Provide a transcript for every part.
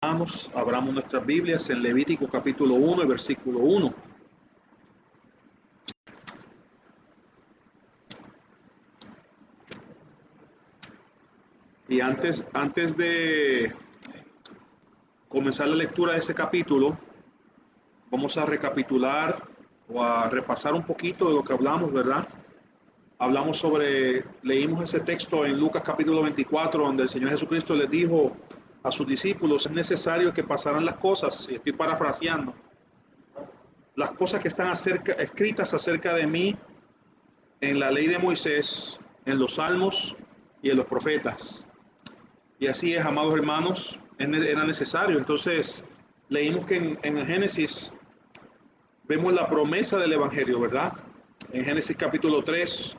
Hermanos, abramos nuestras Biblias en Levítico capítulo 1, versículo 1. Y antes de comenzar la lectura de ese capítulo, vamos a recapitular o a repasar un poquito de lo que hablamos, ¿verdad? Leímos ese texto en Lucas capítulo 24, donde el Señor Jesucristo les dijo a sus discípulos: es necesario que pasaran las cosas, y estoy parafraseando, las cosas que están escritas acerca de mí en la ley de Moisés, en los salmos y en los profetas. Y así es, amados hermanos, era necesario. Entonces, leímos que en Génesis vemos la promesa del Evangelio, ¿verdad? En Génesis capítulo 3,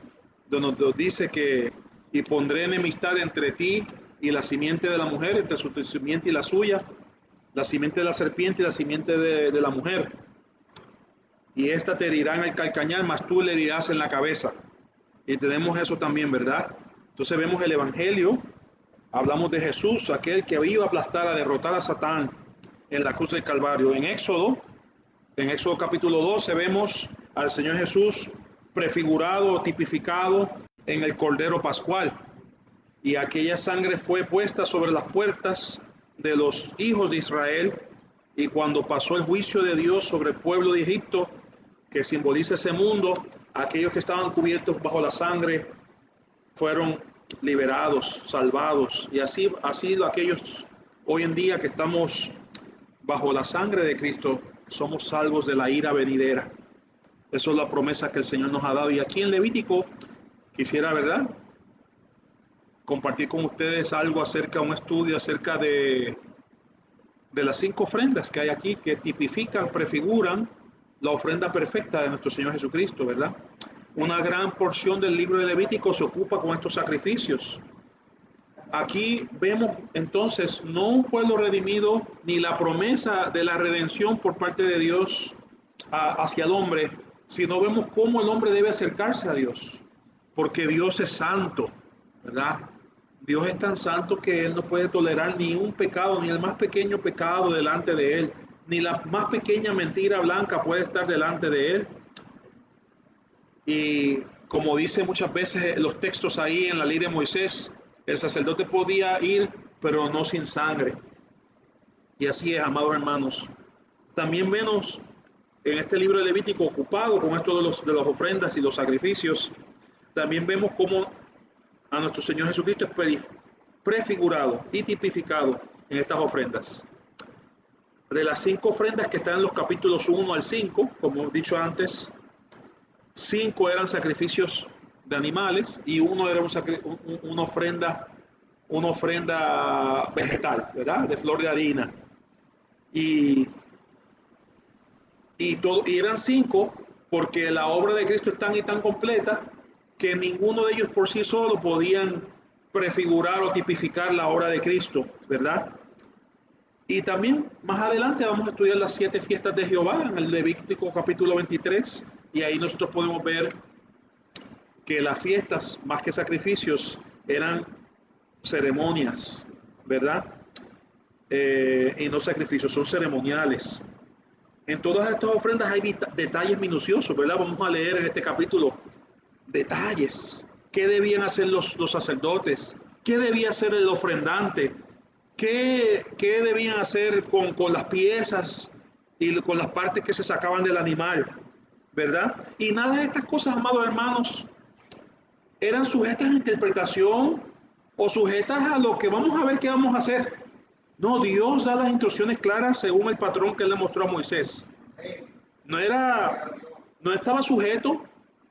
donde nos dice que y pondré enemistad entre ti y la simiente de la mujer, entre su simiente y la suya, la simiente de la serpiente y la simiente de la mujer. Y esta te herirá en el calcañar, mas tú le herirás en la cabeza. Y tenemos eso también, ¿verdad? Entonces vemos el Evangelio, hablamos de Jesús, aquel que iba a aplastar, a derrotar a Satán en la cruz del Calvario. En Éxodo capítulo 12 vemos al Señor Jesús prefigurado, tipificado en el Cordero Pascual. Y aquella sangre fue puesta sobre las puertas de los hijos de Israel. Y cuando pasó el juicio de Dios sobre el pueblo de Egipto, que simboliza ese mundo, aquellos que estaban cubiertos bajo la sangre fueron liberados, salvados. Y así ha sido aquellos hoy en día que estamos bajo la sangre de Cristo, somos salvos de la ira venidera. Eso es la promesa que el Señor nos ha dado. Y aquí en Levítico quisiera, ¿verdad?, compartir con ustedes algo un estudio acerca de las 5 ofrendas que hay aquí, que tipifican, prefiguran la ofrenda perfecta de nuestro Señor Jesucristo, ¿verdad? Una gran porción del libro de Levítico se ocupa con estos sacrificios. Aquí vemos entonces no un pueblo redimido, ni la promesa de la redención por parte de Dios hacia el hombre, sino vemos cómo el hombre debe acercarse a Dios, porque Dios es santo, ¿verdad? Dios es tan santo que Él no puede tolerar ni un pecado, ni el más pequeño pecado delante de Él, ni la más pequeña mentira blanca puede estar delante de Él. Y como dice muchas veces los textos ahí en la ley de Moisés, el sacerdote podía ir, pero no sin sangre. Y así es, amados hermanos. También vemos en este libro de Levítico, ocupado con esto de las ofrendas y los sacrificios, también vemos cómo a nuestro Señor Jesucristo es prefigurado y tipificado en estas ofrendas. De las 5 ofrendas que están en los capítulos 1 al 5, como he dicho antes, 5 eran sacrificios de animales y uno era una ofrenda vegetal, ¿verdad? De flor de harina. Y eran 5 porque la obra de Cristo es tan y tan completa que ninguno de ellos por sí solo podían prefigurar o tipificar la obra de Cristo, ¿verdad? Y también más adelante vamos a estudiar las 7 fiestas de Jehová en el Levítico capítulo 23, y ahí nosotros podemos ver que las fiestas, más que sacrificios, eran ceremonias, ¿verdad? Y no sacrificios, son ceremoniales. En todas estas ofrendas hay detalles minuciosos, ¿verdad? Vamos a leer en este capítulo detalles. ¿Qué debían hacer los sacerdotes? ¿Qué debía hacer el ofrendante? ¿Qué debían hacer con las piezas y con las partes que se sacaban del animal? ¿Verdad? Y nada de estas cosas, amados hermanos, eran sujetas a interpretación o sujetas a lo que vamos a ver qué vamos a hacer. No, Dios da las instrucciones claras según el patrón que Él le mostró a Moisés. No estaba sujeto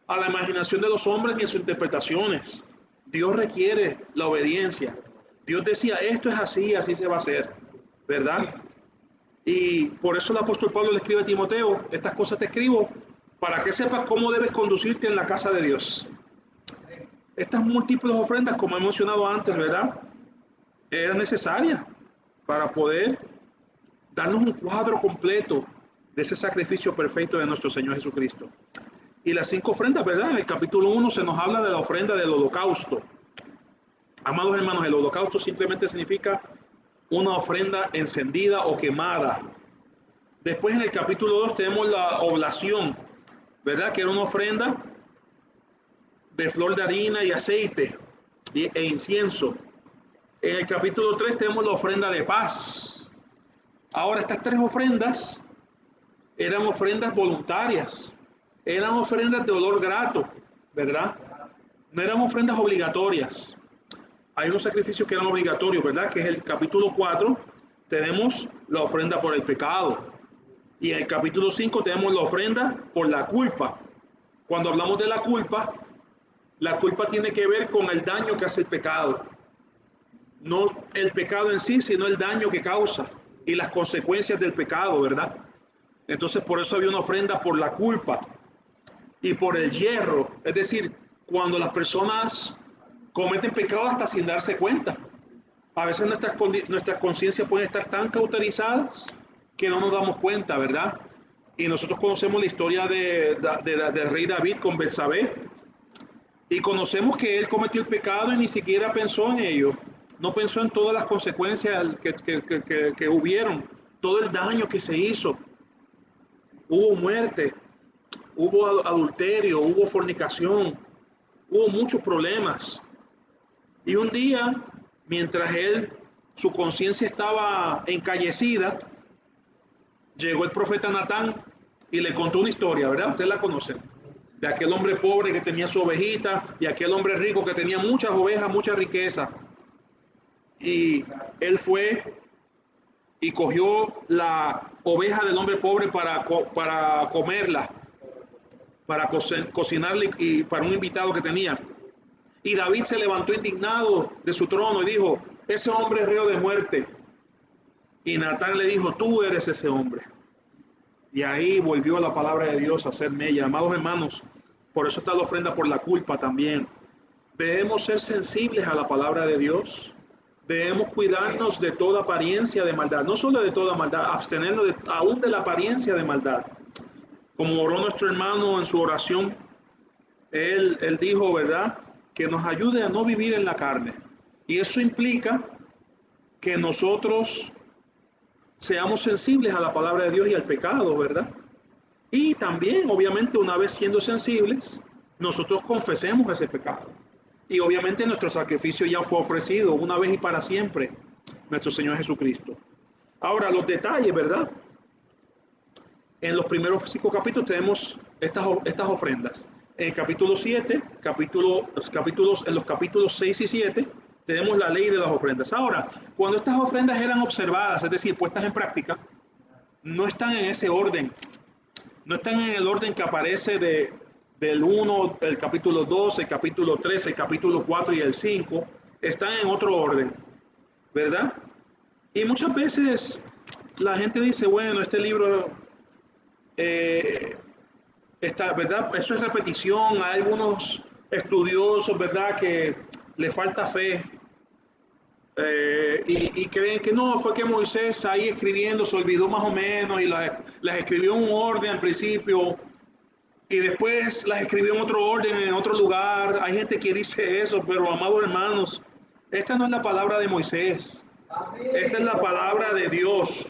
a la imaginación de los hombres ni a sus interpretaciones. Dios requiere la obediencia. Dios decía, esto es así, así se va a hacer, ¿verdad? Y por eso el apóstol Pablo le escribe a Timoteo, estas cosas te escribo para que sepas cómo debes conducirte en la casa de Dios. Estas múltiples ofrendas, como he mencionado antes, ¿verdad?, eran necesarias para poder darnos un cuadro completo de ese sacrificio perfecto de nuestro Señor Jesucristo. Y las 5 ofrendas, ¿verdad? En el capítulo 1 se nos habla de la ofrenda del holocausto. Amados hermanos, el holocausto simplemente significa una ofrenda encendida o quemada. Después en el capítulo 2 tenemos la oblación, ¿verdad? Que era una ofrenda de flor de harina y aceite e incienso. En el capítulo 3 tenemos la ofrenda de paz. Ahora, estas tres ofrendas eran ofrendas voluntarias, eran ofrendas de olor grato, ¿verdad? No eran ofrendas obligatorias. Hay unos sacrificios que eran obligatorios, ¿verdad? Que es el capítulo 4, tenemos la ofrenda por el pecado. Y en el capítulo 5 tenemos la ofrenda por la culpa. Cuando hablamos de la culpa tiene que ver con el daño que hace el pecado. No el pecado en sí, sino el daño que causa y las consecuencias del pecado, ¿verdad? Entonces por eso había una ofrenda por la culpa y por el hierro. Es decir, cuando las personas cometen pecado hasta sin darse cuenta. A veces nuestras conciencias pueden estar tan cauterizadas que no nos damos cuenta, ¿verdad? Y nosotros conocemos la historia del rey David con Betsabé y conocemos que él cometió el pecado y ni siquiera pensó en ello. No pensó en todas las consecuencias que hubieron, todo el daño que se hizo. Hubo muerte, hubo adulterio, hubo fornicación, hubo muchos problemas. Y un día, mientras su conciencia estaba encallecida, llegó el profeta Natán y le contó una historia, ¿verdad? Ustedes la conocen. De aquel hombre pobre que tenía su ovejita y aquel hombre rico que tenía muchas ovejas, mucha riqueza. Y él fue y cogió la oveja del hombre pobre para comerla, para cocinarle y para un invitado que tenía. Y David se levantó indignado de su trono y dijo, ese hombre es reo de muerte. Y Natán le dijo, tú eres ese hombre. Y ahí volvió la palabra de Dios a ser mella. Amados hermanos, por eso está la ofrenda por la culpa también. Debemos ser sensibles a la palabra de Dios. Debemos cuidarnos de toda apariencia de maldad. No solo de toda maldad, abstenernos aún de la apariencia de maldad. Como oró nuestro hermano en su oración, él dijo, ¿verdad?, que nos ayude a no vivir en la carne. Y eso implica que nosotros seamos sensibles a la palabra de Dios y al pecado, ¿verdad? Y también, obviamente, una vez siendo sensibles, nosotros confesemos ese pecado. Y obviamente nuestro sacrificio ya fue ofrecido una vez y para siempre, nuestro Señor Jesucristo. Ahora, los detalles, ¿verdad? En los primeros 5 capítulos tenemos estas ofrendas. En el capítulo 7, en los capítulos 6 y 7, tenemos la ley de las ofrendas. Ahora, cuando estas ofrendas eran observadas, es decir, puestas en práctica, no están en ese orden. No están en el orden que aparece del 1, el capítulo 2, el capítulo 3, el capítulo 4 y el 5. Están en otro orden, ¿verdad? Y muchas veces la gente dice, bueno, este libro está, ¿verdad? Eso es repetición. Hay algunos estudiosos, ¿verdad?, que le falta fe y creen que no, fue que Moisés ahí escribiendo se olvidó más o menos y las escribió en un orden al principio y después las escribió en otro orden, en otro lugar. Hay gente que dice eso, pero amados hermanos, esta no es la palabra de Moisés, esta es la palabra de Dios.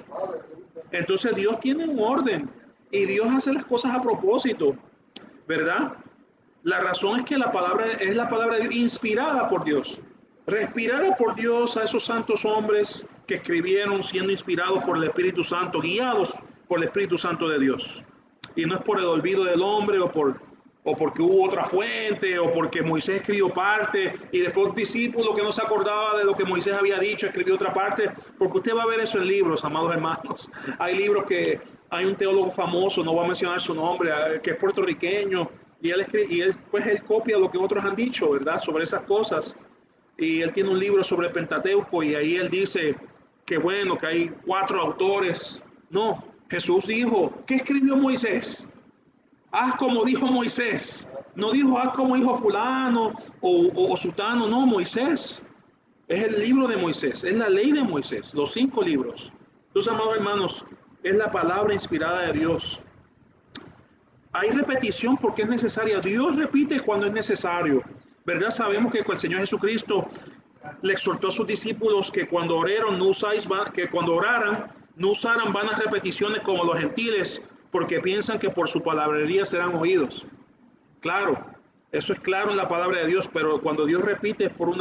Entonces Dios tiene un orden y Dios hace las cosas a propósito, ¿verdad? La razón es que la palabra es la palabra inspirada por Dios, respirada por Dios a esos santos hombres que escribieron siendo inspirados por el Espíritu Santo, guiados por el Espíritu Santo de Dios. Y no es por el olvido del hombre o porque hubo otra fuente o porque Moisés escribió parte y después un discípulo que no se acordaba de lo que Moisés había dicho escribió otra parte, porque usted va a ver eso en libros, amados hermanos. Hay libros que hay un teólogo famoso, no voy a mencionar su nombre, que es puertorriqueño, y él copia lo que otros han dicho, ¿verdad?, sobre esas cosas. Y él tiene un libro sobre el Pentateuco y ahí él dice que bueno, que hay 4 autores. No, Jesús dijo, ¿qué escribió Moisés? Haz como dijo Moisés. No dijo haz como dijo fulano o sutano, no, Moisés. Es el libro de Moisés, es la ley de Moisés, los 5 libros. Entonces, amados hermanos, es la palabra inspirada de Dios. Hay repetición porque es necesaria. Dios repite cuando es necesario, ¿verdad? Sabemos que con el Señor Jesucristo le exhortó a sus discípulos que cuando oraran, no usaran vanas repeticiones como los gentiles, porque piensan que por su palabrería serán oídos. Claro, eso es claro en la palabra de Dios, pero cuando Dios repite es por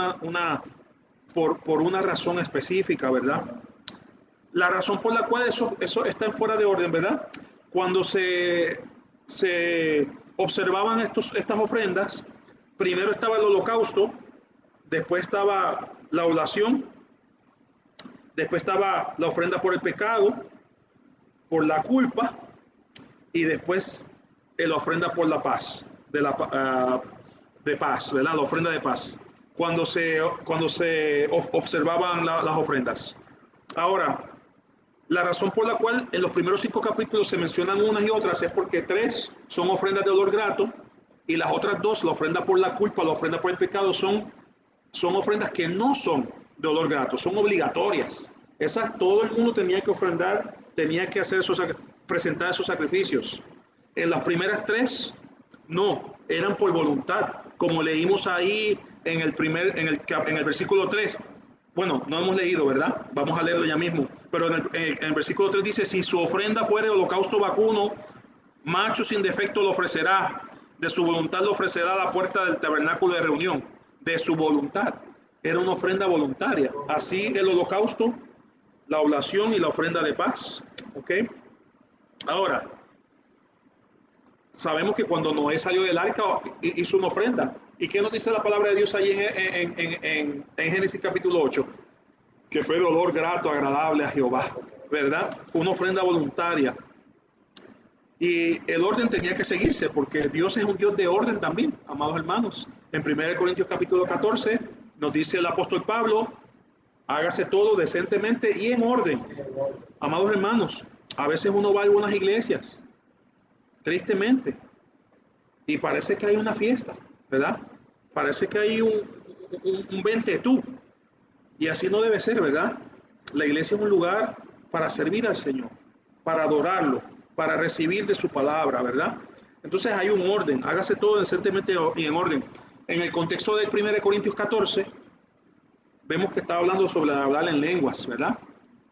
por una razón específica, ¿verdad? La razón por la cual eso está fuera de orden, ¿verdad? Cuando se observaban estas ofrendas, primero estaba el holocausto, después estaba la oblación, después estaba la ofrenda por el pecado, por la culpa, y después la ofrenda por la paz, de paz, ¿verdad? La ofrenda de paz, cuando se observaban las ofrendas. Ahora, la razón por la cual en los primeros 5 capítulos se mencionan unas y otras es porque 3 son ofrendas de olor grato y las otras 2, la ofrenda por la culpa, la ofrenda por el pecado, son ofrendas que no son de olor grato, son obligatorias. Esas todo el mundo tenía que ofrendar, tenía que presentar esos sacrificios. En las primeras 3, no, eran por voluntad, como leímos ahí en el versículo 3. Bueno, no hemos leído, ¿verdad? Vamos a leerlo ya mismo. Pero en el versículo 3 dice, si su ofrenda fuere holocausto vacuno, macho sin defecto lo ofrecerá, de su voluntad lo ofrecerá a la puerta del tabernáculo de reunión. De su voluntad. Era una ofrenda voluntaria. Así el holocausto, la oblación y la ofrenda de paz. ¿Ok? Ahora, sabemos que cuando Noé salió del arca hizo una ofrenda. ¿Y qué nos dice la palabra de Dios ahí en Génesis capítulo 8? Que fue de olor grato, agradable a Jehová, ¿verdad? Fue una ofrenda voluntaria. Y el orden tenía que seguirse porque Dios es un Dios de orden también, amados hermanos. En 1 Corintios capítulo 14 nos dice el apóstol Pablo, hágase todo decentemente y en orden. Amados hermanos, a veces uno va a algunas iglesias, tristemente, y parece que hay una fiesta, ¿verdad? Parece que hay un vente tú. Y así no debe ser, ¿verdad? La iglesia es un lugar para servir al Señor, para adorarlo, para recibir de su palabra, ¿verdad? Entonces hay un orden, hágase todo decentemente y en orden. En el contexto del 1 Corintios 14, vemos que está hablando sobre hablar en lenguas, ¿verdad?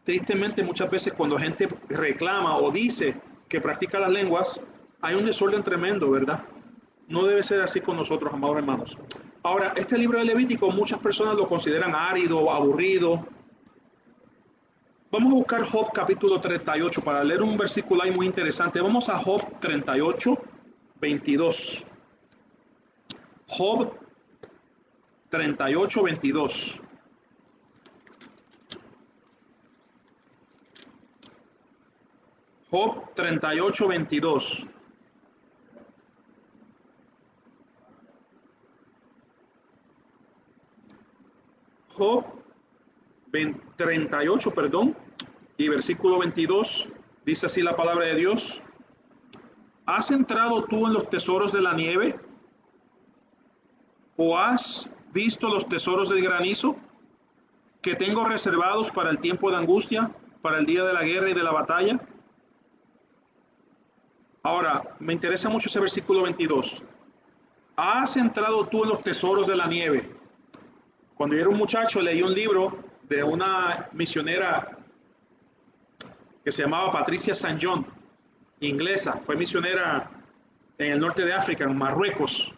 Tristemente muchas veces cuando gente reclama o dice que practica las lenguas, hay un desorden tremendo, ¿verdad? No debe ser así con nosotros, amados hermanos. Ahora, este libro de Levítico muchas personas lo consideran árido, aburrido. Vamos a buscar Job capítulo 38 para leer un versículo ahí muy interesante. Vamos a Job 38, 22. Job 38, 22. Job 38, 22. Job 38, perdón, y versículo 22, dice así la palabra de Dios. ¿Has entrado tú en los tesoros de la nieve? ¿O has visto los tesoros del granizo que tengo reservados para el tiempo de angustia, para el día de la guerra y de la batalla? Ahora, me interesa mucho ese versículo 22. ¿Has entrado tú en los tesoros de la nieve? Cuando yo era un muchacho leí un libro de una misionera que se llamaba Patricia St. John, inglesa, fue misionera en el norte de África, en Marruecos,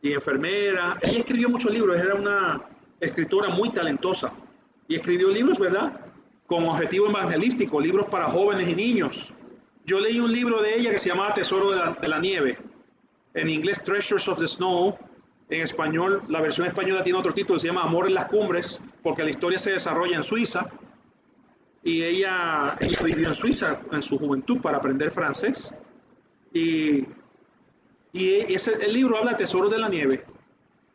y enfermera. Ella escribió muchos libros, era una escritora muy talentosa, y escribió libros, ¿verdad?, con objetivo evangelístico, libros para jóvenes y niños. Yo leí un libro de ella que se llamaba Tesoro de la Nieve, en inglés Treasures of the Snow. En español, la versión española tiene otro título, se llama Amor en las Cumbres, porque la historia se desarrolla en Suiza. Y ella vivió en Suiza en su juventud para aprender francés. Y el libro habla de Tesoros de la Nieve.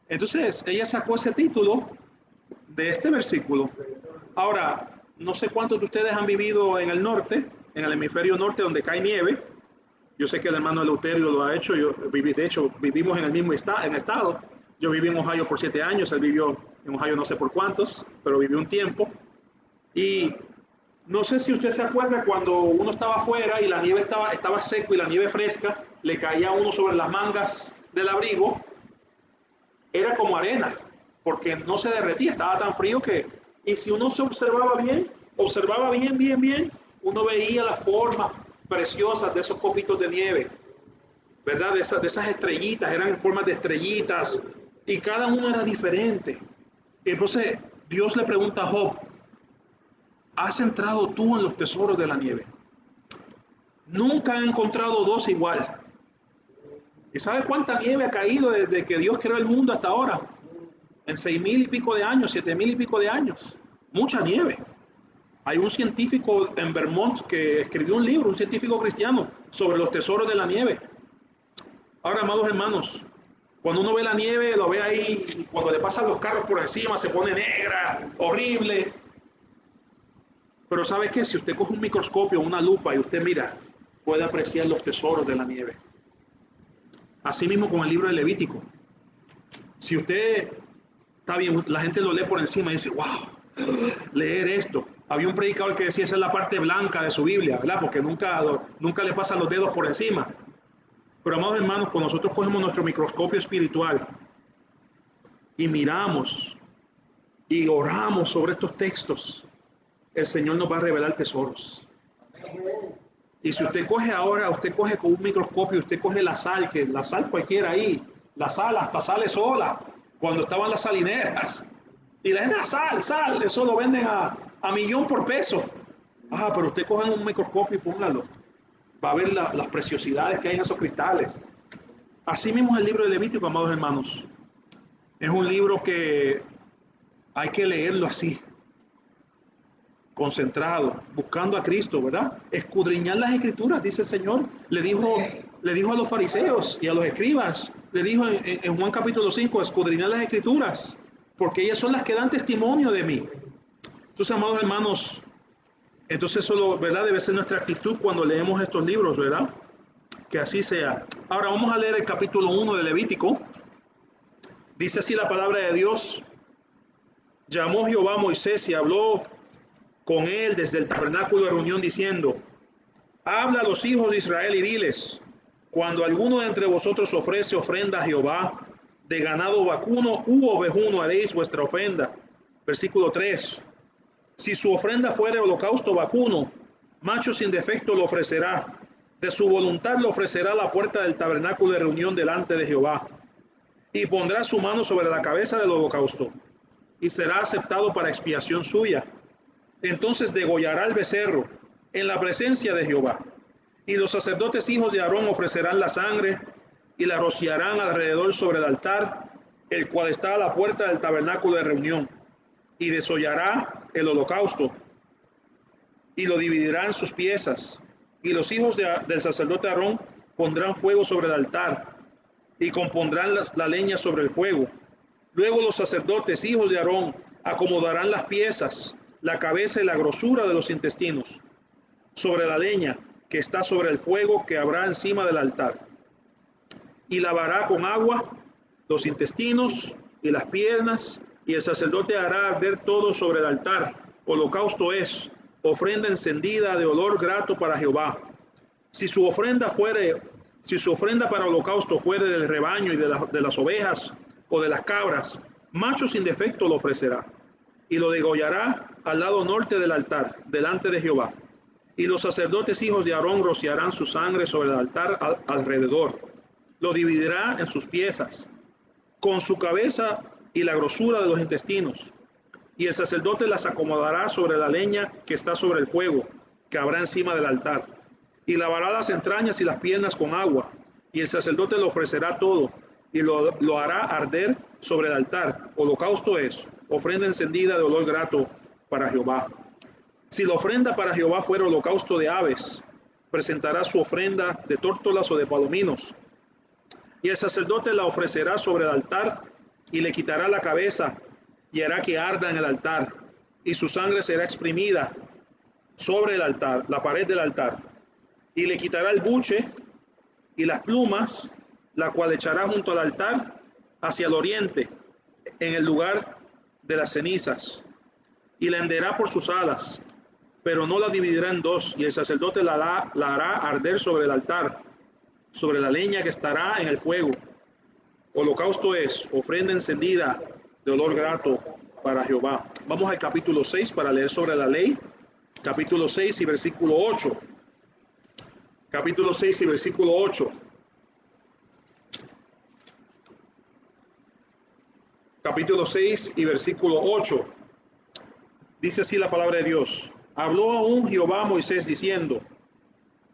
Entonces, ella sacó ese título de este versículo. Ahora, no sé cuántos de ustedes han vivido en el norte, en el hemisferio norte, donde cae nieve. Yo sé que el hermano Eleuterio lo ha hecho. De hecho, vivimos en el mismo estado. Yo viví en Ohio por 7 años. Él vivió en Ohio no sé por cuántos, pero vivió un tiempo. Y no sé si usted se acuerda cuando uno estaba afuera y la nieve estaba seco y la nieve fresca, le caía a uno sobre las mangas del abrigo. Era como arena. porque no se derretía, estaba tan frío que, y si uno se observaba bien, uno veía las formas preciosas de esos copitos de nieve, ¿verdad? De esas estrellitas, eran en formas de estrellitas, y cada uno era diferente. Entonces Dios le pregunta a Job, ¿has entrado tú en los tesoros de la nieve? Nunca he encontrado dos igual. ¿Y sabes cuánta nieve ha caído desde que Dios creó el mundo hasta ahora? En 6.000 y pico de años, 7.000 y pico de años. Mucha nieve. Hay un científico en Vermont que escribió un libro, un científico cristiano, sobre los tesoros de la nieve. Ahora, amados hermanos, cuando uno ve la nieve, lo ve ahí, y cuando le pasan los carros por encima, se pone negra, horrible. Pero ¿sabe qué? Si usted coge un microscopio, una lupa y usted mira, puede apreciar los tesoros de la nieve. Así mismo con el libro de Levítico. Si usted está bien, la gente lo lee por encima y dice, wow, leer esto. Había un predicador que decía, esa es la parte blanca de su Biblia, ¿verdad? Porque nunca le pasan los dedos por encima. Pero amados hermanos, cuando nosotros cogemos nuestro microscopio espiritual y miramos y oramos sobre estos textos, el Señor nos va a revelar tesoros. Y si usted coge ahora, usted coge con un microscopio, usted coge la sal, que la sal cualquiera ahí, la sal hasta sale sola, cuando estaban las salineras. Y la gente, sal, eso lo venden a $1.000.000 por peso. Pero usted coge un microscopio y póngalo. Va a ver las preciosidades que hay en esos cristales. Así mismo es el libro de Levítico, amados hermanos. Es un libro que hay que leerlo así, concentrado, buscando a Cristo, ¿verdad? Escudriñar las escrituras, dice el Señor. Le dijo a los fariseos y a los escribas, le dijo en Juan capítulo 5, escudriñar las escrituras, porque ellas son las que dan testimonio de mí. Entonces, amados hermanos, entonces eso, ¿verdad? Debe ser nuestra actitud cuando leemos estos libros, ¿verdad? Que así sea. Ahora vamos a leer el capítulo 1 de Levítico. Dice así la palabra de Dios. Llamó Jehová a Moisés y habló con él desde el tabernáculo de reunión diciendo, habla a los hijos de Israel y diles, cuando alguno de entre vosotros ofrece ofrenda a Jehová, de ganado vacuno u ovejuno haréis vuestra ofrenda. Versículo 3. Si su ofrenda fuere holocausto vacuno, macho sin defecto lo ofrecerá. De su voluntad lo ofrecerá a la puerta del tabernáculo de reunión delante de Jehová. Y pondrá su mano sobre la cabeza del holocausto, y será aceptado para expiación suya. Entonces degollará el becerro en la presencia de Jehová. Y los sacerdotes hijos de Aarón ofrecerán la sangre y la rociarán alrededor sobre el altar, el cual está a la puerta del tabernáculo de reunión. Y desollará el holocausto y lo dividirá en sus piezas. Y los hijos del sacerdote Aarón pondrán fuego sobre el altar y compondrán la leña sobre el fuego. Luego los sacerdotes, hijos de Aarón, acomodarán las piezas, la cabeza y la grosura de los intestinos sobre la leña que está sobre el fuego que habrá encima del altar. Y lavará con agua los intestinos y las piernas, y el sacerdote hará arder todo sobre el altar. Holocausto es, ofrenda encendida de olor grato para Jehová. Si su ofrenda para holocausto fuere del rebaño y de las ovejas o de las cabras, macho sin defecto lo ofrecerá, y lo degollará al lado norte del altar, delante de Jehová. Y los sacerdotes hijos de Aarón rociarán su sangre sobre el altar alrededor. Lo dividirá en sus piezas, con su cabeza y la grosura de los intestinos. Y el sacerdote las acomodará sobre la leña que está sobre el fuego, que habrá encima del altar. Y lavará las entrañas y las piernas con agua. Y el sacerdote lo ofrecerá todo, y lo hará arder sobre el altar. Holocausto es, ofrenda encendida de olor grato para Jehová. Si la ofrenda para Jehová fuera holocausto de aves, presentará su ofrenda de tórtolas o de palominos. Y el sacerdote la ofrecerá sobre el altar y le quitará la cabeza y hará que arda en el altar. Y su sangre será exprimida sobre el altar, la pared del altar. Y le quitará el buche y las plumas, la cual echará junto al altar hacia el oriente, en el lugar de las cenizas. Y la henderá por sus alas, pero no la dividirá en dos, y el sacerdote la hará arder sobre el altar, sobre la leña que estará en el fuego. Holocausto es, ofrenda encendida de olor grato para Jehová. Vamos al capítulo 6 para leer sobre la ley. Capítulo 6 y versículo 8. Capítulo 6 y versículo 8. Capítulo 6 y versículo 8. Dice así la palabra de Dios. Habló aún Jehová a Moisés diciendo: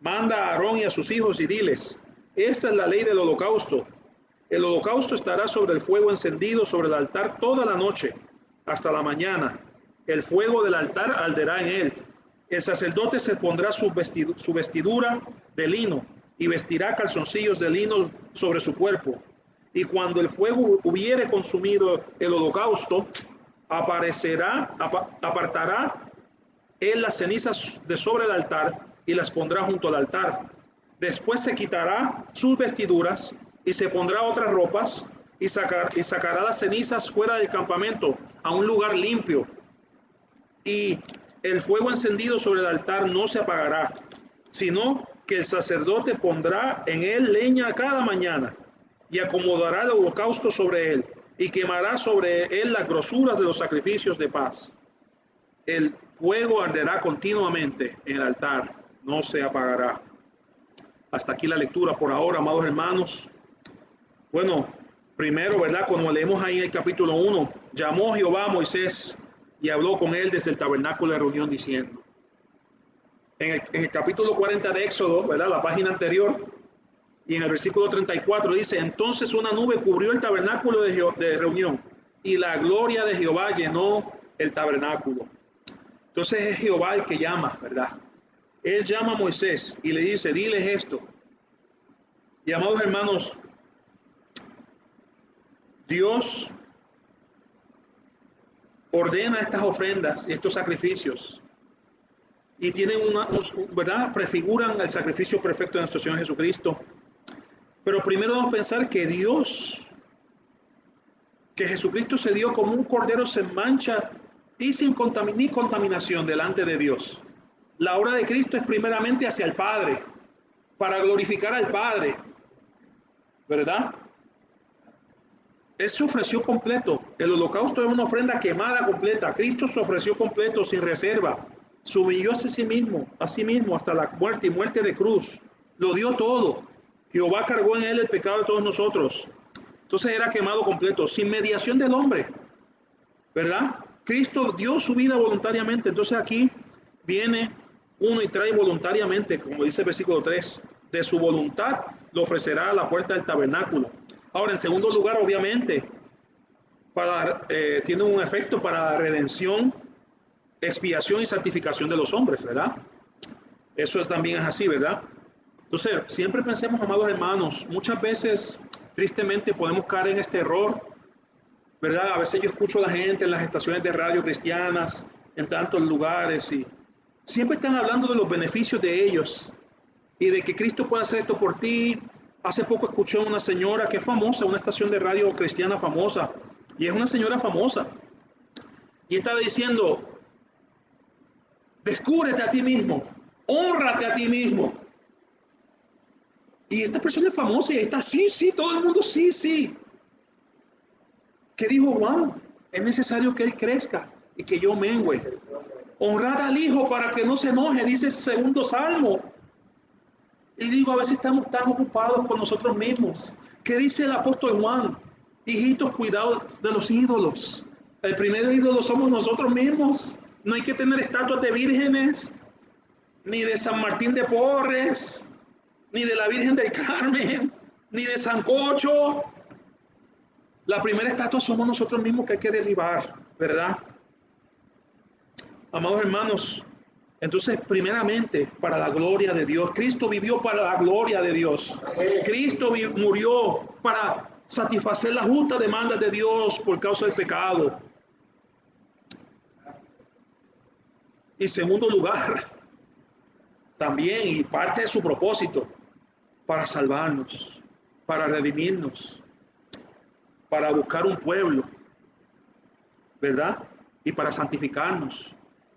manda a Aarón y a sus hijos y diles: esta es la ley del holocausto. El holocausto estará sobre el fuego encendido sobre el altar toda la noche, hasta la mañana. El fuego del altar arderá en él. El sacerdote se pondrá su vestidura de lino y vestirá calzoncillos de lino sobre su cuerpo. Y cuando el fuego hubiere consumido el holocausto, apartará él las cenizas de sobre el altar y las pondrá junto al altar. Después se quitará sus vestiduras y se pondrá otras ropas y sacará las cenizas fuera del campamento a un lugar limpio. Y el fuego encendido sobre el altar no se apagará, sino que el sacerdote pondrá en él leña cada mañana y acomodará el holocausto sobre él y quemará sobre él las grosuras de los sacrificios de paz. El fuego arderá continuamente en el altar, no se apagará. Hasta aquí la lectura por ahora, amados hermanos. Bueno, primero, ¿verdad? Cuando leemos ahí el capítulo 1, llamó Jehová a Moisés y habló con él desde el tabernáculo de reunión diciendo. En el capítulo 40 de Éxodo, ¿verdad? La página anterior, y en el versículo 34 dice: entonces una nube cubrió el tabernáculo de reunión y la gloria de Jehová llenó el tabernáculo. Entonces es Jehová el que llama, ¿verdad? Él llama a Moisés y le dice: diles esto. Y amados hermanos, Dios ordena estas ofrendas y estos sacrificios y tienen ¿verdad? Prefiguran el sacrificio perfecto de nuestro Señor Jesucristo. Pero primero vamos a pensar que Jesucristo se dio como un cordero sin mancha y sin contaminación delante de Dios. La obra de Cristo es primeramente hacia el Padre, para glorificar al Padre, ¿verdad? Él se ofreció completo. El holocausto es una ofrenda quemada completa. Cristo se ofreció completo, sin reserva. Se humilló a sí mismo hasta la muerte y muerte de cruz. Lo dio todo. Jehová cargó en él el pecado de todos nosotros. Entonces era quemado completo, sin mediación del hombre, ¿verdad? Cristo dio su vida voluntariamente. Entonces aquí viene uno y trae voluntariamente, como dice el versículo 3, de su voluntad lo ofrecerá a la puerta del tabernáculo. Ahora, en segundo lugar, obviamente, tiene un efecto para la redención, expiación y santificación de los hombres, ¿verdad? Eso también es así, ¿verdad? Entonces, siempre pensemos, amados hermanos, muchas veces, tristemente, podemos caer en este error, ¿verdad? A veces yo escucho a la gente en las estaciones de radio cristianas, en tantos lugares, y siempre están hablando de los beneficios de ellos y de que Cristo puede hacer esto por ti. Hace poco escuché a una señora que es famosa, una estación de radio cristiana famosa, y es una señora famosa, y estaba diciendo: descúbrete a ti mismo, hónrate a ti mismo. Y esta persona es famosa y está: sí, todo el mundo, sí. ¿Qué dijo Juan? Es necesario que él crezca y que yo mengüe. Honrar al hijo para que no se enoje, dice el segundo salmo. Y digo, a veces estamos tan ocupados con nosotros mismos. ¿Qué dice el apóstol Juan? Hijitos, cuidados de los ídolos. El primer ídolo somos nosotros mismos. No hay que tener estatuas de vírgenes, ni de San Martín de Porres, ni de la Virgen del Carmen, ni de Sancocho. La primera estatua somos nosotros mismos, que hay que derribar, ¿verdad? Amados hermanos, entonces, primeramente, para la gloria de Dios. Cristo vivió para la gloria de Dios. Cristo murió para satisfacer las justas demandas de Dios por causa del pecado. Y en segundo lugar, también, y parte de su propósito, para salvarnos, para redimirnos, para buscar un pueblo, ¿verdad? Y para santificarnos.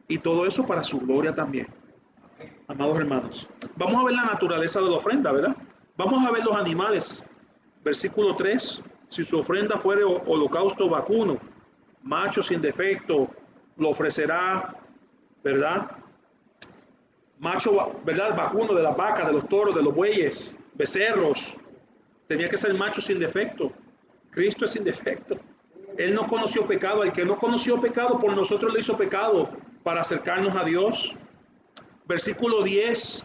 Y todo eso para su gloria también. Amados hermanos, vamos a ver la naturaleza de la ofrenda, ¿verdad? Vamos a ver los animales. Versículo 3, si su ofrenda fuere holocausto vacuno, macho sin defecto, lo ofrecerá, ¿verdad? Macho, ¿verdad? Vacuno de las vacas, de los toros, de los bueyes, becerros. Tenía que ser macho sin defecto. Cristo es sin defecto. Él no conoció pecado. El que no conoció pecado, por nosotros le hizo pecado para acercarnos a Dios. Versículo 10.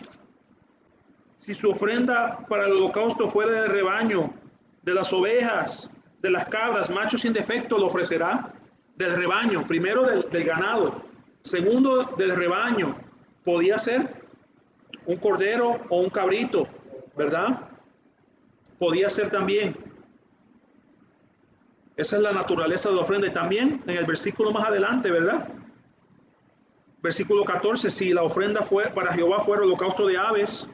Si su ofrenda para el holocausto fuera de rebaño, de las ovejas, de las cabras, macho sin defecto, lo ofrecerá. Del rebaño, primero del ganado, segundo del rebaño. Podía ser un cordero o un cabrito, ¿verdad? Podía ser también. Esa es la naturaleza de la ofrenda. Y también en el versículo más adelante, ¿verdad? Versículo 14, si la ofrenda fue para Jehová fuera holocausto de aves,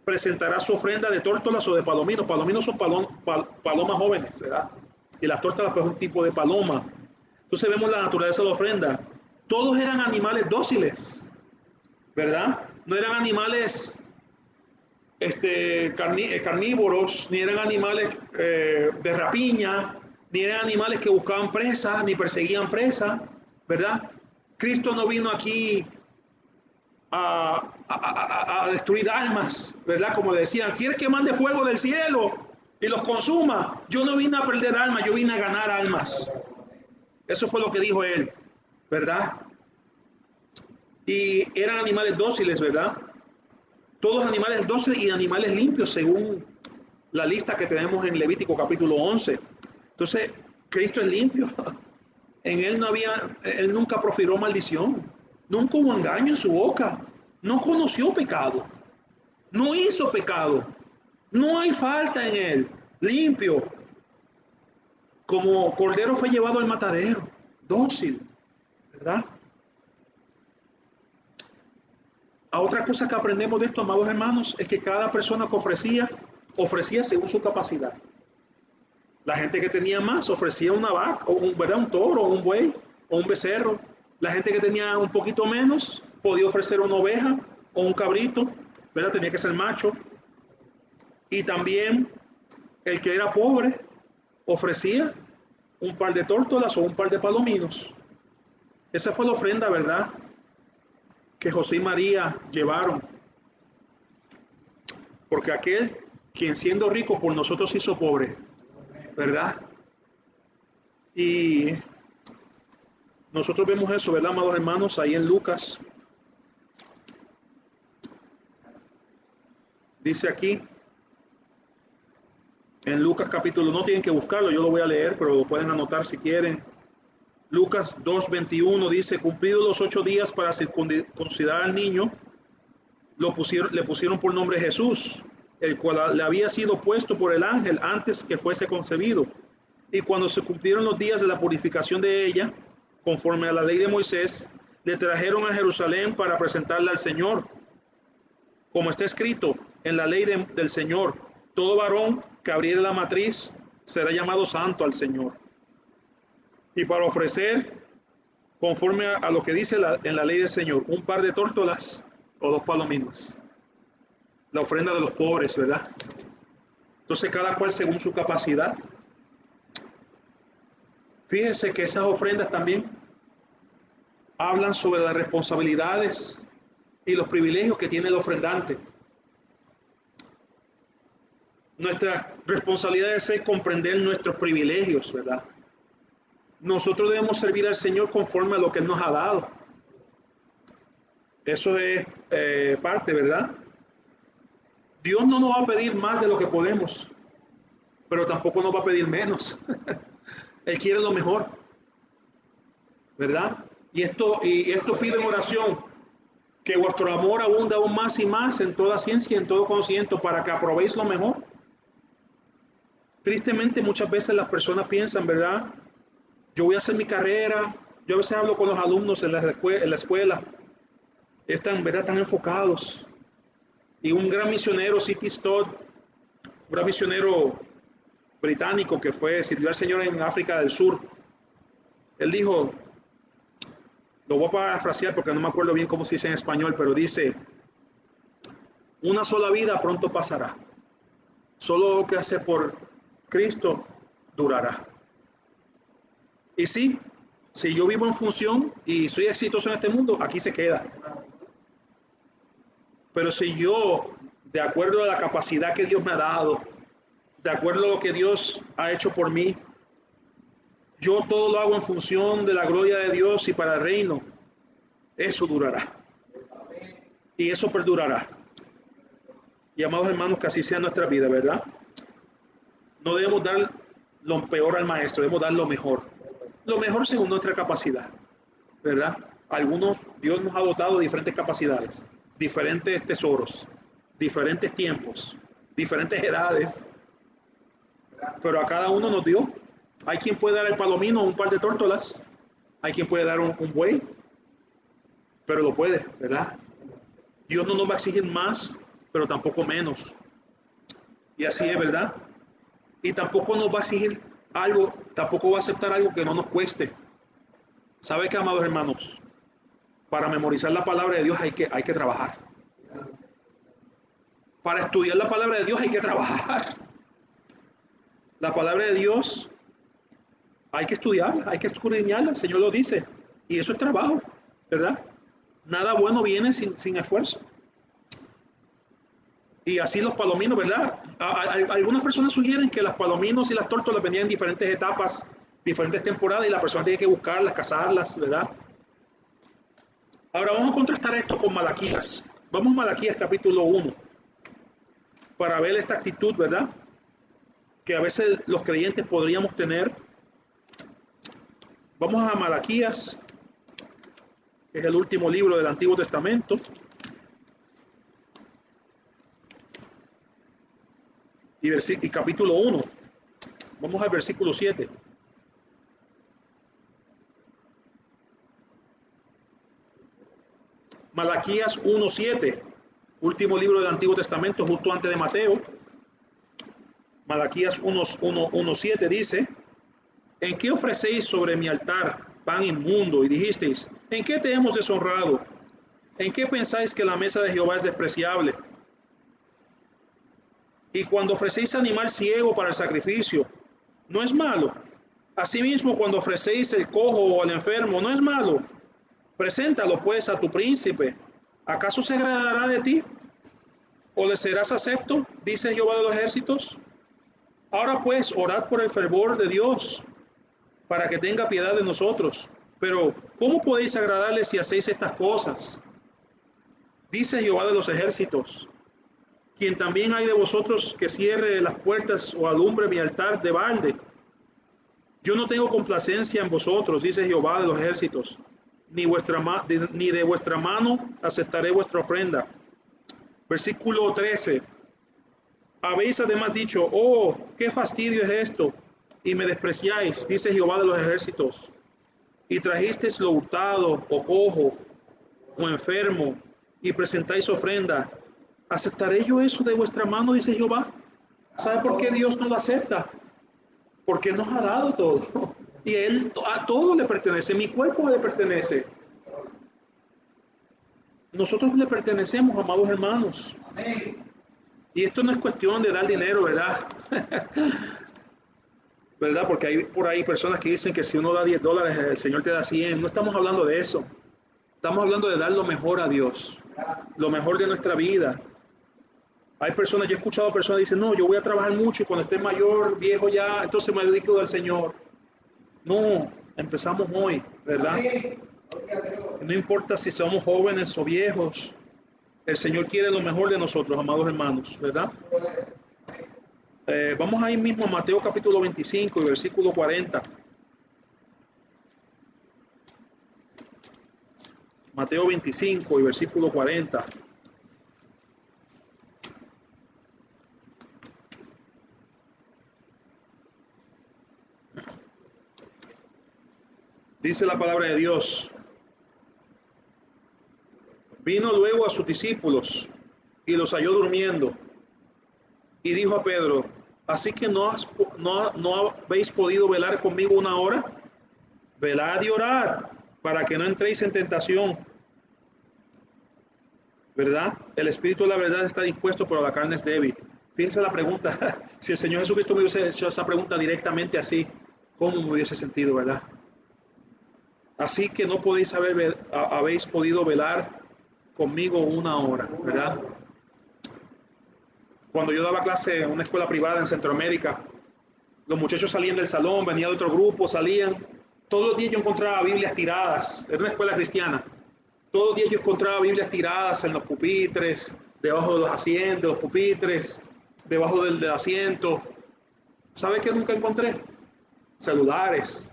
presentará su ofrenda de tórtolas o de palominos. Palominos son palomas jóvenes, ¿verdad? Y las tórtolas pues es un tipo de paloma. Entonces vemos la naturaleza de la ofrenda. Todos eran animales dóciles, ¿verdad? No eran animales carnívoros, ni eran animales de rapiña, ni eran animales que buscaban presa, ni perseguían presa, ¿verdad? Cristo no vino aquí a destruir almas, ¿verdad? Como decían, ¿quieres que mande fuego del cielo y los consuma? Yo no vine a perder almas, yo vine a ganar almas. Eso fue lo que dijo él, ¿verdad? Y eran animales dóciles, ¿verdad? Todos animales dóciles y animales limpios, según la lista que tenemos en Levítico capítulo 11. Entonces, Cristo es limpio. En él no había, él nunca profirió maldición, nunca hubo engaño en su boca, no conoció pecado, no hizo pecado, no hay falta en él, limpio. Como cordero fue llevado al matadero, dócil, ¿verdad? A otra cosa que aprendemos de esto, amados hermanos, es que cada persona que ofrecía según su capacidad. La gente que tenía más ofrecía una vaca, o ¿verdad? Un toro, o un buey, o un becerro. La gente que tenía un poquito menos podía ofrecer una oveja o un cabrito, ¿verdad? Tenía que ser macho. Y también el que era pobre ofrecía un par de tórtolas o un par de palominos. Esa fue la ofrenda, ¿verdad? Que José y María llevaron. Porque aquel quien siendo rico por nosotros hizo pobre, ¿verdad? Y nosotros vemos eso, ¿verdad, amados hermanos? Ahí en Lucas. Dice aquí, en Lucas capítulo, no tienen que buscarlo, yo lo voy a leer, pero lo pueden anotar si quieren. Lucas 2:21 dice, cumplidos los 8 días para circuncidar al niño, le pusieron por nombre Jesús, el cual le había sido puesto por el ángel antes que fuese concebido. Y cuando se cumplieron los días de la purificación de ella, conforme a la ley de Moisés, le trajeron a Jerusalén para presentarla al Señor. Como está escrito en la ley del Señor, todo varón que abriere la matriz será llamado santo al Señor. Y para ofrecer, conforme a lo que dice en la ley del Señor, un par de tórtolas o 2 palominos. La ofrenda de los pobres, ¿verdad? Entonces cada cual según su capacidad. Fíjense que esas ofrendas también hablan sobre las responsabilidades y los privilegios que tiene el ofrendante. Nuestra responsabilidad es comprender nuestros privilegios, ¿verdad? Nosotros debemos servir al Señor conforme a lo que Él nos ha dado. Eso es parte, ¿verdad? Dios no nos va a pedir más de lo que podemos, pero tampoco nos va a pedir menos. Él quiere lo mejor, ¿verdad? Y esto pido en oración, que vuestro amor abunda aún más y más en toda ciencia y en todo conocimiento para que aprobéis lo mejor. Tristemente muchas veces las personas piensan, ¿verdad? Yo voy a hacer mi carrera. Yo a veces hablo con los alumnos en la escuela. Están, ¿verdad? Están enfocados. Y un gran misionero, C.T. Stott, un gran misionero británico que sirvió al Señor en África del Sur, él dijo, lo voy a parafrasear porque no me acuerdo bien cómo se dice en español, pero dice, una sola vida pronto pasará. Solo lo que hace por Cristo durará. Y sí, Si yo vivo en función y soy exitoso en este mundo, aquí se queda. Pero si yo, de acuerdo a la capacidad que Dios me ha dado, de acuerdo a lo que Dios ha hecho por mí, yo todo lo hago en función de la gloria de Dios y para el reino, eso durará. Y eso perdurará. Y amados hermanos, que así sea nuestra vida, ¿verdad? No debemos dar lo peor al maestro, debemos dar lo mejor. Lo mejor según nuestra capacidad, ¿verdad? Algunos, Dios nos ha dotado de diferentes capacidades, diferentes tesoros, diferentes tiempos, diferentes edades, pero a cada uno nos dio. Hay quien puede dar el palomino o un par de tórtolas, hay quien puede dar un buey, pero lo puede, ¿verdad? Dios no nos va a exigir más, pero tampoco menos. Y así es, ¿verdad? Y tampoco nos va a exigir algo, tampoco va a aceptar algo que no nos cueste. ¿Sabe qué, amados hermanos? Para memorizar la palabra de Dios hay que trabajar. Para estudiar la palabra de Dios hay que trabajar. La palabra de Dios hay que estudiarla, hay que escudriñarla, el Señor lo dice. Y eso es trabajo, ¿verdad? Nada bueno viene sin esfuerzo. Y así los palominos, ¿verdad? Algunas personas sugieren que las palominos y las tórtolas venían en diferentes etapas, diferentes temporadas, y la persona tiene que buscarlas, cazarlas, ¿verdad? Ahora vamos a contrastar esto con Malaquías. Vamos a Malaquías capítulo 1 para ver esta actitud, ¿verdad? Que a veces los creyentes podríamos tener. Vamos a Malaquías, que es el último libro del Antiguo Testamento. Y capítulo 1. Vamos al versículo 7. Malaquías 1:7, último libro del Antiguo Testamento, justo antes de Mateo. Malaquías 1:7 dice: ¿En qué ofrecéis sobre mi altar pan inmundo? Y dijisteis: ¿en qué te hemos deshonrado? ¿En qué pensáis que la mesa de Jehová es despreciable? Y cuando ofrecéis animal ciego para el sacrificio, ¿no es malo? Asimismo, cuando ofrecéis el cojo o al enfermo, ¿no es malo? Preséntalo pues a tu príncipe. ¿Acaso se agradará de ti? ¿O le serás acepto? Dice Jehová de los ejércitos. Ahora pues, orad por el fervor de Dios, para que tenga piedad de nosotros. Pero, ¿cómo podéis agradarle si hacéis estas cosas? Dice Jehová de los ejércitos. Quien también hay de vosotros que cierre las puertas o alumbre mi altar de balde. Yo no tengo complacencia en vosotros, dice Jehová de los ejércitos, ni de vuestra mano aceptaré vuestra ofrenda. Versículo 13. Habéis además dicho: oh, qué fastidio es esto, y me despreciáis, dice Jehová de los ejércitos, y trajisteis lo hurtado, o cojo, o enfermo, y presentáis ofrenda. ¿Aceptaré yo eso de vuestra mano? Dice Jehová. ¿Sabe por qué Dios no lo acepta? Porque Él nos ha dado todo. Y Él a todo le pertenece. Mi cuerpo le pertenece. Nosotros le pertenecemos, amados hermanos. Y esto no es cuestión de dar dinero, ¿verdad? ¿Verdad? Porque hay por ahí personas que dicen que si uno da $10, el Señor te da 100. No estamos hablando de eso. Estamos hablando de dar lo mejor a Dios. Lo mejor de nuestra vida. Hay personas, yo he escuchado personas que dicen: no, yo voy a trabajar mucho y cuando esté mayor, viejo ya, entonces me dedico al Señor. No, empezamos hoy, ¿verdad? No importa si somos jóvenes o viejos, el Señor quiere lo mejor de nosotros, amados hermanos, ¿verdad? Vamos ahí mismo a Mateo capítulo 25 y versículo 40. Mateo 25 y versículo 40. Dice la palabra de Dios: vino luego a sus discípulos y los halló durmiendo. Y dijo a Pedro: ¿así que no habéis podido velar conmigo una hora? Velad y orad, para que no entréis en tentación. ¿Verdad? El espíritu de la verdad está dispuesto, pero la carne es débil. Fíjense la pregunta. Si el Señor Jesucristo me hubiese hecho esa pregunta directamente así, ¿cómo me hubiese sentido, verdad? Así que no podéis habéis podido velar conmigo una hora, ¿verdad? Cuando yo daba clase en una escuela privada en Centroamérica, los muchachos salían del salón, venía de otro grupo, salían. Todos los días yo encontraba Biblias tiradas, era una escuela cristiana. Todos los días yo encontraba Biblias tiradas en los pupitres, debajo de los asientos, los pupitres, debajo del asiento. ¿Sabe qué nunca encontré? Celulares.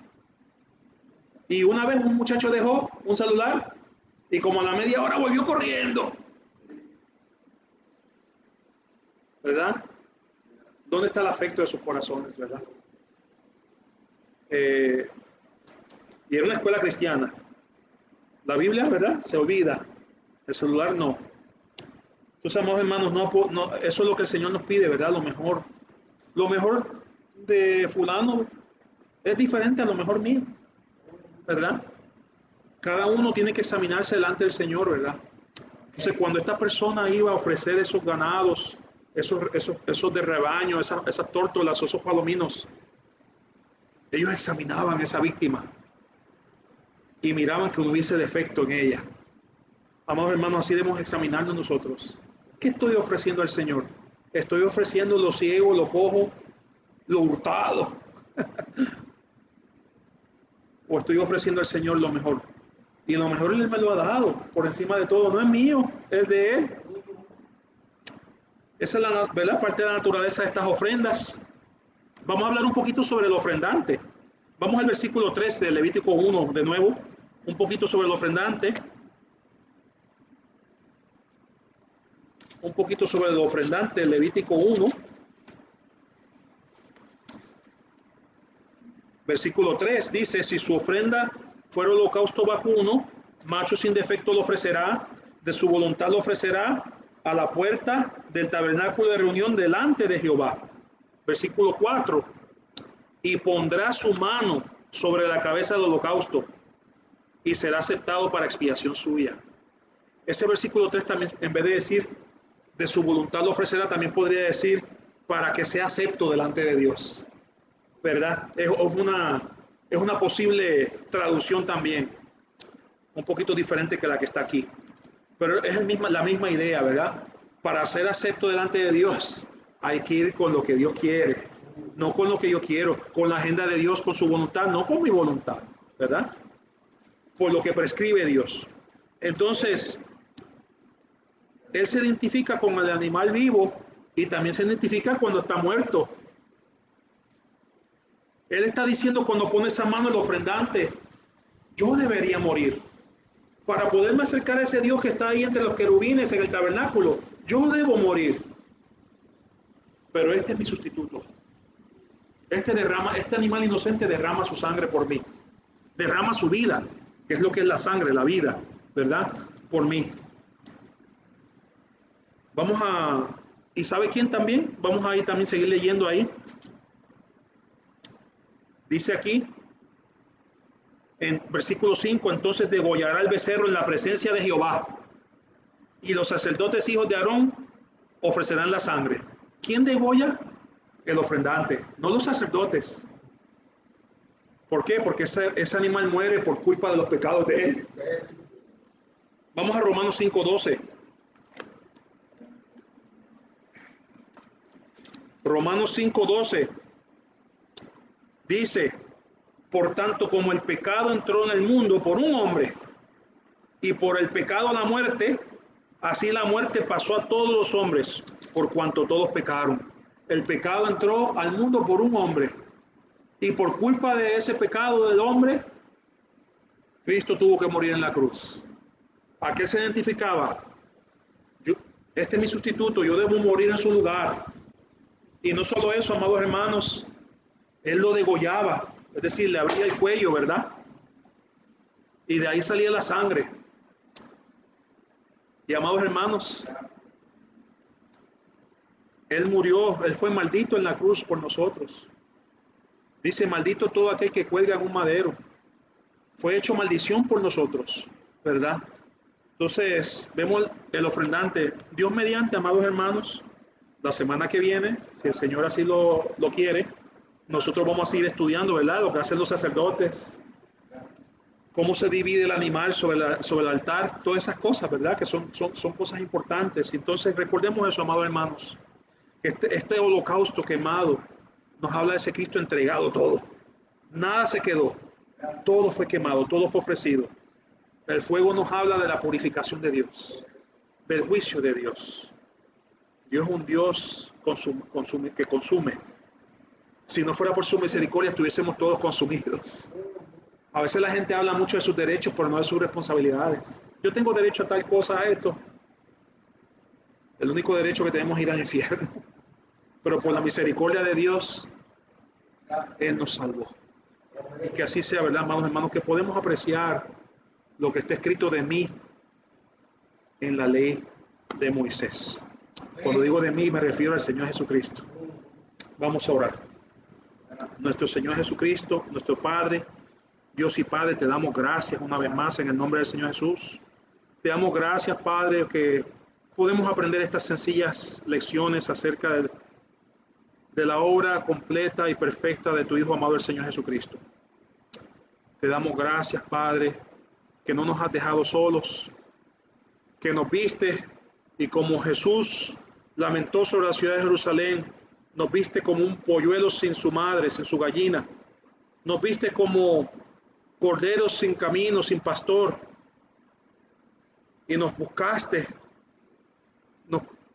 Y una vez un muchacho dejó un celular y como a la media hora volvió corriendo. ¿Verdad? ¿Dónde está el afecto de sus corazones, verdad? Y era una escuela cristiana. La Biblia, ¿verdad? Se olvida. El celular no. Entonces, amados hermanos, no, eso es lo que el Señor nos pide, ¿verdad? Lo mejor. Lo mejor de fulano es diferente a lo mejor mío, ¿verdad? Cada uno tiene que examinarse delante del Señor, ¿verdad? Entonces, cuando esta persona iba a ofrecer esos ganados, esos de rebaño, esas tórtolas, esos palominos, ellos examinaban esa víctima y miraban que no hubiese defecto en ella. Amados hermanos, así debemos examinarnos nosotros. ¿Qué estoy ofreciendo al Señor? ¿Estoy ofreciendo lo ciego, lo cojo, lo hurtado? ¿O estoy ofreciendo al Señor lo mejor? Y lo mejor Él me lo ha dado, por encima de todo. No es mío, es de Él. Esa es la, ¿verdad?, parte de la naturaleza de estas ofrendas. Vamos a hablar un poquito sobre el ofrendante. Vamos al versículo 13 de Levítico 1 de nuevo. Un poquito sobre el ofrendante. Un poquito sobre el ofrendante, Levítico 1. Versículo 3 dice, si su ofrenda fuera holocausto vacuno, macho sin defecto lo ofrecerá, de su voluntad lo ofrecerá a la puerta del tabernáculo de reunión delante de Jehová. Versículo 4, y pondrá su mano sobre la cabeza del holocausto y será aceptado para expiación suya. Ese versículo 3 también, en vez de decir de su voluntad lo ofrecerá, también podría decir para que sea acepto delante de Dios. ¿Verdad? Es una posible traducción también, un poquito diferente que la que está aquí. Pero es la misma idea, ¿verdad? Para ser acepto delante de Dios, hay que ir con lo que Dios quiere, no con lo que yo quiero, con la agenda de Dios, con su voluntad, no con mi voluntad, ¿verdad? Por lo que prescribe Dios. Entonces, Él se identifica con el animal vivo y también se identifica cuando está muerto. Él está diciendo cuando pone esa mano el ofrendante, yo debería morir. Para poderme acercar a ese Dios que está ahí entre los querubines en el tabernáculo, yo debo morir. Pero este es mi sustituto. Este animal inocente derrama su sangre por mí. Derrama su vida, que es lo que es la sangre, la vida, ¿verdad? Por mí. ¿Y sabe quién también? Vamos a ir también seguir leyendo ahí. Dice aquí, en versículo 5, entonces degollará el becerro en la presencia de Jehová, y los sacerdotes hijos de Aarón ofrecerán la sangre. ¿Quién degolla? El ofrendante, no los sacerdotes. ¿Por qué? Porque ese animal muere por culpa de los pecados de él. Vamos a Romanos 5:12. Romanos 5:12 dice, por tanto, como el pecado entró en el mundo por un hombre, y por el pecado la muerte, así la muerte pasó a todos los hombres, por cuanto todos pecaron. El pecado entró al mundo por un hombre, y por culpa de ese pecado del hombre, Cristo tuvo que morir en la cruz. ¿A qué se identificaba? Este es mi sustituto, yo debo morir en su lugar. Y no solo eso, amados hermanos, Él lo degollaba, es decir, le abría el cuello, ¿verdad? Y de ahí salía la sangre. Y amados hermanos, Él murió, Él fue maldito en la cruz por nosotros. Dice, maldito todo aquel que cuelga en un madero. Fue hecho maldición por nosotros, ¿verdad? Entonces, vemos el ofrendante. Dios mediante, amados hermanos, la semana que viene, si el Señor así lo quiere, nosotros vamos a seguir estudiando, ¿verdad? Lo que hacen los sacerdotes. cómo se divide el animal sobre el altar, todas esas cosas, ¿verdad? Que son cosas importantes. Entonces recordemos eso, amados hermanos, que este holocausto quemado nos habla de ese Cristo entregado todo. Nada se quedó, todo fue quemado, todo fue ofrecido. El fuego nos habla de la purificación de Dios, del juicio de Dios. Dios es un Dios que consume. Si no fuera por su misericordia, estuviésemos todos consumidos. A veces la gente habla mucho de sus derechos, pero no de sus responsabilidades. Yo tengo derecho a tal cosa, a esto. El único derecho que tenemos es ir al infierno. Pero por la misericordia de Dios, Él nos salvó. Y que así sea, ¿verdad, amados hermanos? Que podemos apreciar lo que está escrito de mí en la ley de Moisés. Cuando digo de mí, me refiero al Señor Jesucristo. Vamos a orar. Nuestro Señor Jesucristo, nuestro Padre, Dios y Padre, te damos gracias una vez más en el nombre del Señor Jesús. Te damos gracias, Padre, que podemos aprender estas sencillas lecciones acerca de la obra completa y perfecta de tu Hijo amado, el Señor Jesucristo. Te damos gracias, Padre, que no nos has dejado solos, que nos viste y como Jesús lamentó sobre la ciudad de Jerusalén, nos viste como un polluelo sin su madre, sin su gallina. Nos viste como corderos sin camino, sin pastor. Y nos buscaste,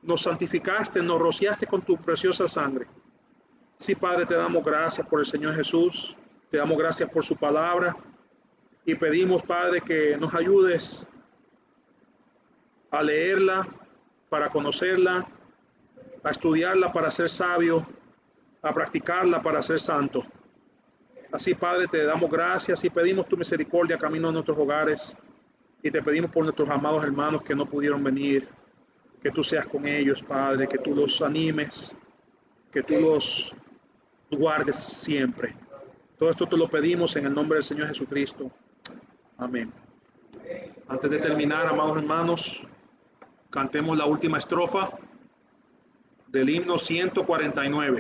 nos santificaste, nos rociaste con tu preciosa sangre. Sí, Padre, te damos gracias por el Señor Jesús. Te damos gracias por su palabra. Y pedimos, Padre, que nos ayudes a leerla, para conocerla, a estudiarla para ser sabio, a practicarla para ser santo. Así, Padre, te damos gracias y pedimos tu misericordia camino a nuestros hogares. Y te pedimos por nuestros amados hermanos que no pudieron venir, que tú seas con ellos, Padre, que tú los animes, que tú los guardes siempre. Todo esto te lo pedimos en el nombre del Señor Jesucristo. Amén. Antes de terminar, amados hermanos, cantemos la última estrofa del himno 149.